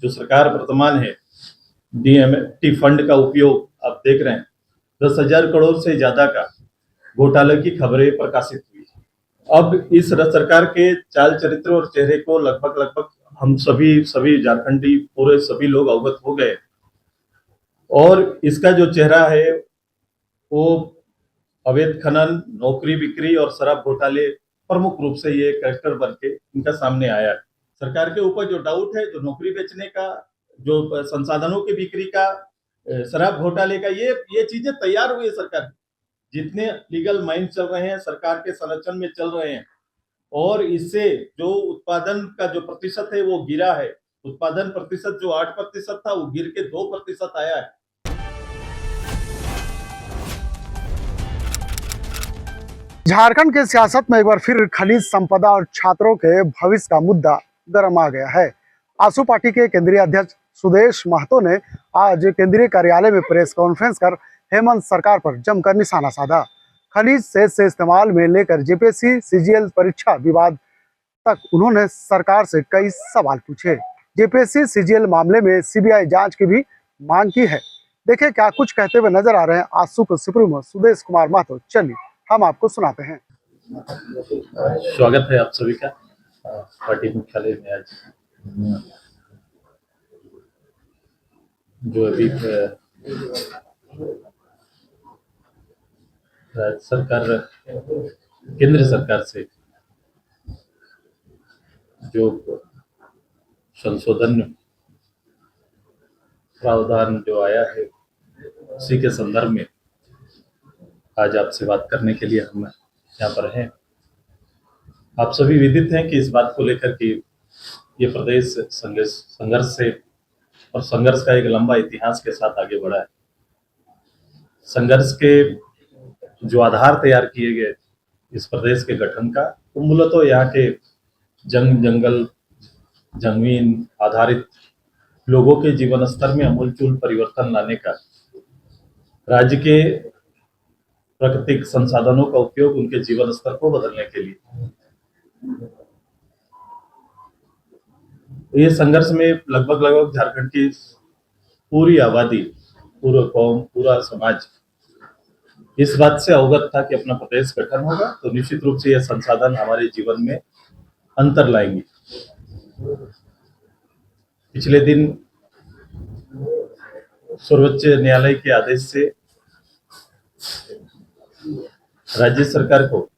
जो सरकार वर्तमान है, डीएमटी फंड का उपयोग आप देख रहे हैं, 10,000 करोड़ से ज्यादा का घोटाले की खबरें प्रकाशित हुई। अब इस सरकार के चाल चरित्र और चेहरे को लगभग हम सभी झारखंडी पूरे सभी लोग अवगत हो गए, और इसका जो चेहरा है वो अवैध खनन, नौकरी बिक्री और शराब घोटाले प्रमुख रूप से ये कैरेक्टर बन के इनका सामने आया है। सरकार के ऊपर जो डाउट है, जो नौकरी बेचने का, जो संसाधनों की बिक्री का, शराब घोटाले का, ये चीजें तैयार हुई है सरकार। जितने लीगल माइंड चल रहे हैं सरकार के संरक्षण में चल रहे हैं, और इससे जो उत्पादन का जो प्रतिशत है वो गिरा है। उत्पादन प्रतिशत जो 8% था वो गिर के 2% आया है। झारखंड के सियासत में एक बार फिर खनिज संपदा और छात्रों के भविष्य का मुद्दा गर्म आ गया है। आसू पार्टी के केंद्रीय अध्यक्ष सुदेश महतो ने आज केंद्रीय कार्यालय में प्रेस कॉन्फ्रेंस कर हेमंत सरकार पर जमकर निशाना साधा। खनिज सेस से इस्तेमाल में लेकर जेपीएससी सीजीएल परीक्षा विवाद तक उन्होंने सरकार से कई सवाल पूछे। जेपीएससी सीजीएल मामले में सीबीआई जांच की भी मांग की है। देखिए क्या कुछ कहते हुए नजर आ रहे हैं आसू के सुप्रीमो सुदेश कुमार महतो। चलिए हम आपको सुनाते हैं। स्वागत है आप सभी का पार्टी मुख्यालय में। आज जो अभी राज्य सरकार, केंद्र सरकार से जो संशोधन प्रावधान जो आया है, उसी के संदर्भ में आज आपसे बात करने के लिए हम यहाँ पर हैं। आप सभी विदित हैं कि इस बात को लेकर कि ये प्रदेश संघर्ष से और संघर्ष का एक लंबा इतिहास के साथ आगे बढ़ा है। संघर्ष के जो आधार तैयार किए गए इस प्रदेश के गठन का, तो मूलतः यहाँ के जंगल जमीन आधारित लोगों के जीवन स्तर में अमूलचूल परिवर्तन लाने का, राज्य के प्राकृतिक संसाधनों का उपयोग उनके जीवन स्तर को बदलने के लिए, ये संघर्ष में लगभग झारखंड की पूरी आबादी, पूरा कौम, पूरा समाज इस बात से अवगत था कि अपना प्रदेश गठन होगा तो निश्चित रूप से यह संसाधन हमारे जीवन में अंतर लाएंगे। पिछले दिन सर्वोच्च न्यायालय के आदेश से राज्य सरकार को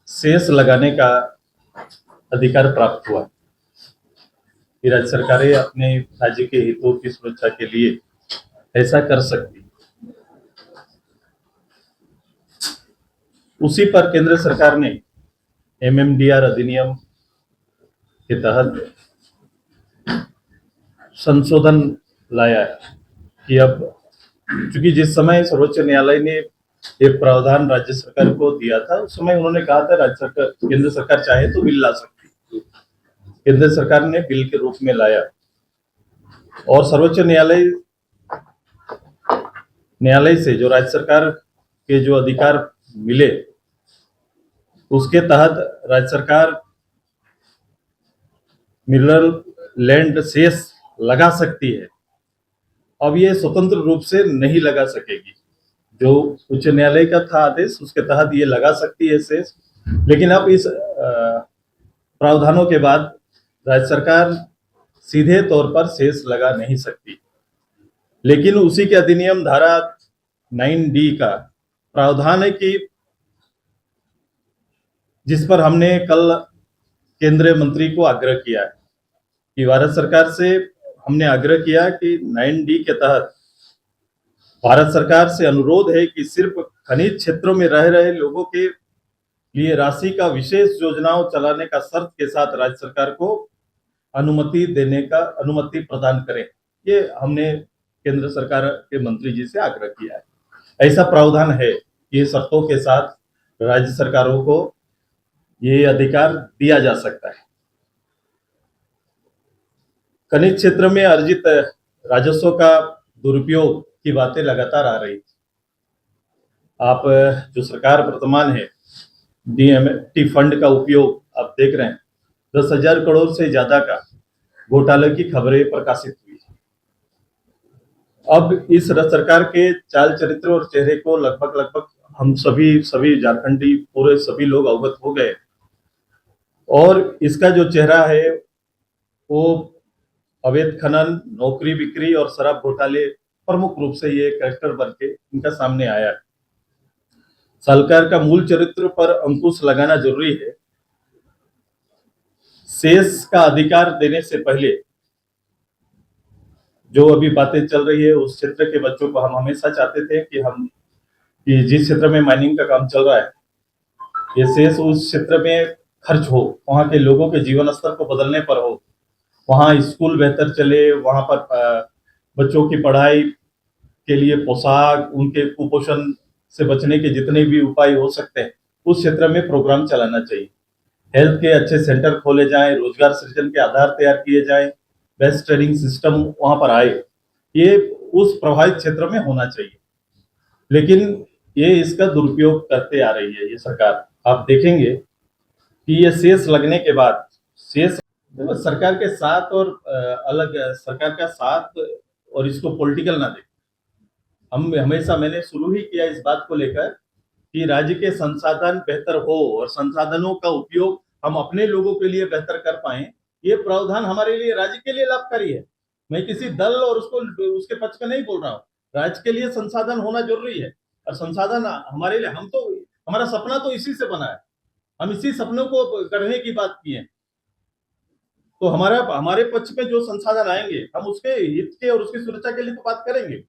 सेस लगाने का अधिकार प्राप्त हुआ कि राज्य सरकारें अपने राज्य के हितों की सुरक्षा के लिए ऐसा कर सकती। उसी पर केंद्र सरकार ने एमएमडीआर अधिनियम के तहत संशोधन लाया है कि अब चूंकि जिस समय सर्वोच्च न्यायालय ने एक प्रावधान राज्य सरकार को दिया था, उस समय उन्होंने कहा था राज्य सरकार, केंद्र सरकार चाहे तो बिल ला सकती। केंद्र सरकार ने बिल के रूप में लाया और सर्वोच्च न्यायालय से जो राज्य सरकार के जो अधिकार मिले, उसके तहत राज्य सरकार मिनरल लैंड सेस लगा सकती है। अब ये स्वतंत्र रूप से नहीं लगा सकेगी। जो उच्च न्यायालय का था आदेश, उसके तहत ये लगा सकती है सेस, लेकिन अब इस प्रावधानों के बाद राज्य सरकार सीधे तौर पर सेस लगा नहीं सकती। लेकिन उसी के अधिनियम धारा 9D का प्रावधान है कि जिस पर हमने कल केंद्रीय मंत्री को आग्रह किया है कि भारत सरकार से हमने आग्रह किया कि 9D के तहत भारत सरकार से अनुरोध है कि सिर्फ खनिज क्षेत्रों में रह रहे लोगों के लिए राशि का विशेष योजनाओं चलाने का शर्त के साथ राज्य सरकार को अनुमति प्रदान करें। ये हमने केंद्र सरकार के मंत्री जी से आग्रह किया है। ऐसा प्रावधान है, ये शर्तों के साथ राज्य सरकारों को ये अधिकार दिया जा सकता है। खनिज क्षेत्र में अर्जित राजस्व का दुरुपयोग की बातें लगातार आ रही। आप जो सरकार वर्तमान है डीएमटी फंड का उपयोग आप देख रहे हैं, 10,000 करोड़ से ज्यादा का घोटाले की खबरें प्रकाशित हुई। अब इस सरकार के चाल चरित्र और चेहरे को लगभग लगभग हम सभी झारखंडी पूरे सभी लोग अवगत हो गए, और इसका जो चेहरा है वो अवैध खनन, नौकरी बिक्री और शराब घोटाले प्रमुख रूप से ये कैरेक्टर बन के इनका सामने आया है। सरकार का मूल चरित्र पर अंकुश लगाना जरूरी है। शेष का अधिकार देने से पहले जो अभी बातें चल रही है, उस क्षेत्र के बच्चों को हम हमेशा चाहते थे कि जिस क्षेत्र में माइनिंग का काम चल रहा है, ये शेष उस क्षेत्र में खर्च हो, वहां के लोगों के जीवन स्तर को बदलने पर हो, वहां स्कूल बेहतर चले, वहां पर बच्चों की पढ़ाई के लिए पोशाक, उनके कुपोषण से बचने के जितने भी उपाय हो सकते हैं, उस क्षेत्र में प्रोग्राम चलाना चाहिए। हेल्थ के अच्छे सेंटर खोले जाएं, रोजगार सृजन के आधार तैयार किए जाएं, बेस्ट ट्रेनिंग सिस्टम वहां पर आए, ये उस प्रभावित क्षेत्र में होना चाहिए। लेकिन ये इसका दुरुपयोग करते आ रही है ये सरकार। आप देखेंगे कि ये शेष लगने के बाद शेष सरकार के साथ और अलग सरकार का साथ और इसको पॉलिटिकल ना देखें। हम हमेशा मैंने शुरू ही किया इस बात को लेकर कि राज्य के संसाधन बेहतर हो और संसाधनों का उपयोग हम अपने लोगों के लिए बेहतर कर पाए, ये प्रावधान हमारे लिए, राज्य के लिए लाभकारी है। मैं किसी दल और उसके पक्ष में नहीं बोल रहा हूँ। राज्य के लिए संसाधन होना जरूरी है, और संसाधन हमारे लिए, हमारा सपना तो इसी से बना है, हम इसी सपनों को करने की बात की है। तो हमारे पक्ष में जो संसाधन आएंगे, हम उसके हित के और उसकी सुरक्षा के लिए तो बात करेंगे।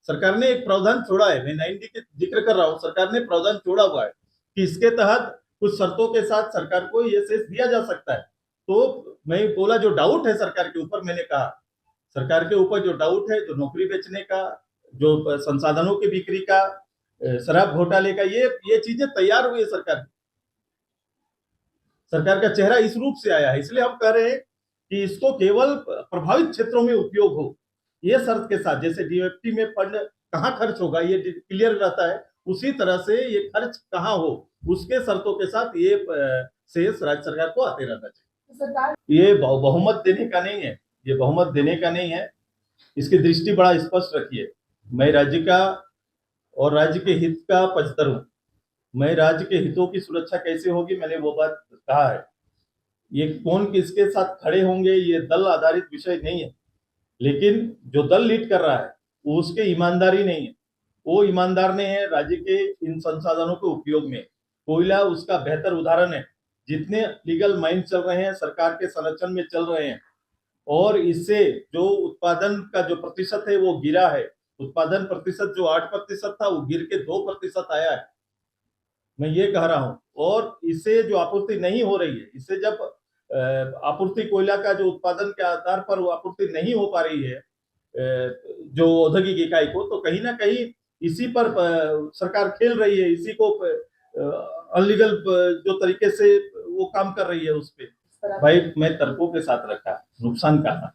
सरकार ने एक प्रावधान छोड़ा है, मैं 90 के जिक्र कर रहा हूँ, सरकार ने प्रावधान छोड़ा हुआ है कि इसके तहत कुछ शर्तों के साथ सरकार को ये शेष दिया जा सकता है। तो मैं बोला, जो डाउट है सरकार के ऊपर, मैंने कहा सरकार के ऊपर जो डाउट है, जो नौकरी बेचने का, जो संसाधनों की बिक्री का, शराब घोटाले का, ये चीजें तैयार हुई है सरकार का चेहरा इस रूप से आया है। इसलिए हम कह रहे हैं कि इसको केवल प्रभावित क्षेत्रों में उपयोग हो, ये शर्त के साथ। जैसे डीएफटी में फंड कहाँ खर्च होगा ये क्लियर रहता है, उसी तरह से ये खर्च कहाँ हो, उसके शर्तों के साथ ये शेष राज्य सरकार को आते रहना चाहिए। ये बहुमत देने का नहीं है, ये बहुमत देने का नहीं है, इसकी दृष्टि बड़ा स्पष्ट रखिए। मैं राज्य का और राज्य के हित का पक्षधर हूँ। मैं राज्य के हितों की सुरक्षा कैसे होगी, मैंने वो बात कहा है। ये कौन किसके साथ खड़े होंगे, ये दल आधारित विषय नहीं है, लेकिन जो दल लीड कर रहा है वो उसके ईमानदारी नहीं है, वो ईमानदार नहीं है राज्य के इन संसाधनों के उपयोग में। कोयला उसका बेहतर उदाहरण है। जितने लीगल माइन चल रहे हैं सरकार के संरक्षण में चल रहे हैं, और इससे जो उत्पादन का जो प्रतिशत है वो गिरा है। उत्पादन प्रतिशत जो 8% था वो गिर के 2% आया है, मैं ये कह रहा हूं। और इससे जो आपूर्ति नहीं हो रही है, इससे जब आपूर्ति कोयला का जो उत्पादन के आधार पर वो आपूर्ति नहीं हो पा रही है जो औद्योगिक इकाई को, तो कहीं ना कहीं इसी पर सरकार खेल रही है, इसी को अनलीगल जो तरीके से वो काम कर रही है उस पर। भाई, मैं तर्कों के साथ रखा, नुकसान कहा।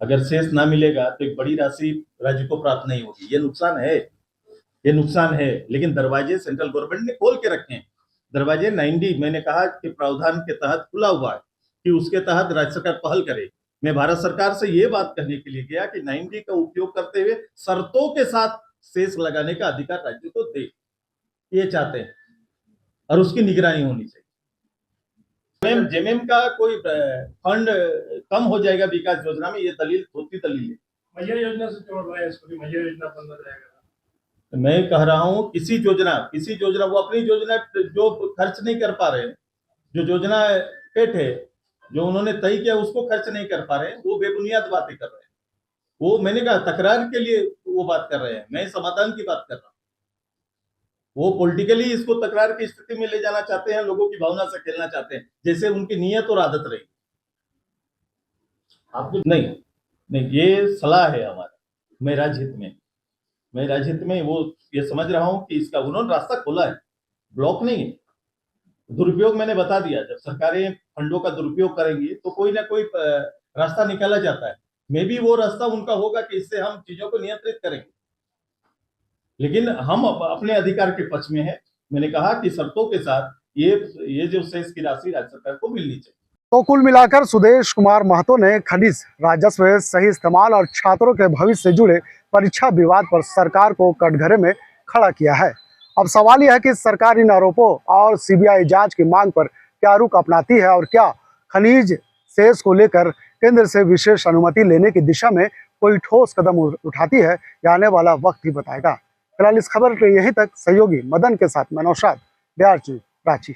अगर शेष ना मिलेगा तो एक बड़ी राशि राज्य को प्राप्त नहीं होगी, ये नुकसान है, ये नुकसान है। लेकिन दरवाजे सेंट्रल गवर्नमेंट ने खोल के रखे हैं। दरवाजे 90 मैंने कहा कि प्रावधान के तहत खुला हुआ है कि उसके तहत राज्य सरकार पहल करे। मैं भारत सरकार से ये बात कहने के लिए गया कि 90 का उपयोग करते हुए शर्तों के साथ शेष लगाने का अधिकार राज्य को दे, ये चाहते हैं, और उसकी निगरानी होनी चाहिए। जेमेम का कोई फंड कम हो जाएगा विकास योजना में, ये दलील होती दलील है। मैया योजना से जोड़ रहा है इसको, मैया योजना बंद हो जाएगा। मैं कह रहा हूं किसी योजना वो अपनी योजना जो खर्च नहीं कर पा रहे, जो योजना पेट है, जो उन्होंने तय किया उसको खर्च नहीं कर पा रहे, वो बेबुनियाद बातें कर रहे हैं। वो मैंने कहा तकरार के लिए वो बात कर रहे हैं, मैं समाधान की बात कर रहा हूं। वो पॉलिटिकली इसको तकरार की स्थिति में ले जाना चाहते हैं, लोगों की भावना से खेलना चाहते हैं, जैसे उनकी नीयत और आदत रही। आपको नहीं, ये सलाह है हमारा। मैं राजहित में वो ये समझ रहा हूं कि इसका उन्होंने रास्ता खोला है, ब्लॉक नहीं है। दुरुपयोग मैंने बता दिया, जब सरकारें फंडों का दुरुपयोग करेंगी तो कोई ना कोई रास्ता निकाला जाता है। मे भी वो रास्ता उनका होगा कि इससे हम चीजों को नियंत्रित करेंगे, लेकिन हम अपने अधिकार के पक्ष में है। मैंने कहा कि शर्तों के साथ ये जो सेस की राशि राज्य सरकार को मिलनी चाहिए। तो कुल मिलाकर सुदेश कुमार महतो ने खनिज राजस्व के सही इस्तेमाल और छात्रों के भविष्य से जुड़े परीक्षा विवाद पर सरकार को कटघरे में खड़ा किया है। अब सवाल यह है कि सरकार इन आरोपों और सीबीआई जांच की मांग पर क्या रुख अपनाती है और क्या खनिज शेष को लेकर केंद्र से विशेष अनुमति लेने की दिशा में कोई ठोस कदम उठाती है, या आने वाला वक्त ही बताएगा। फिलहाल इस खबर के यहीं तक। सहयोगी मदन के साथ मैं नौशाद, बिहार न्यूज़, रांची।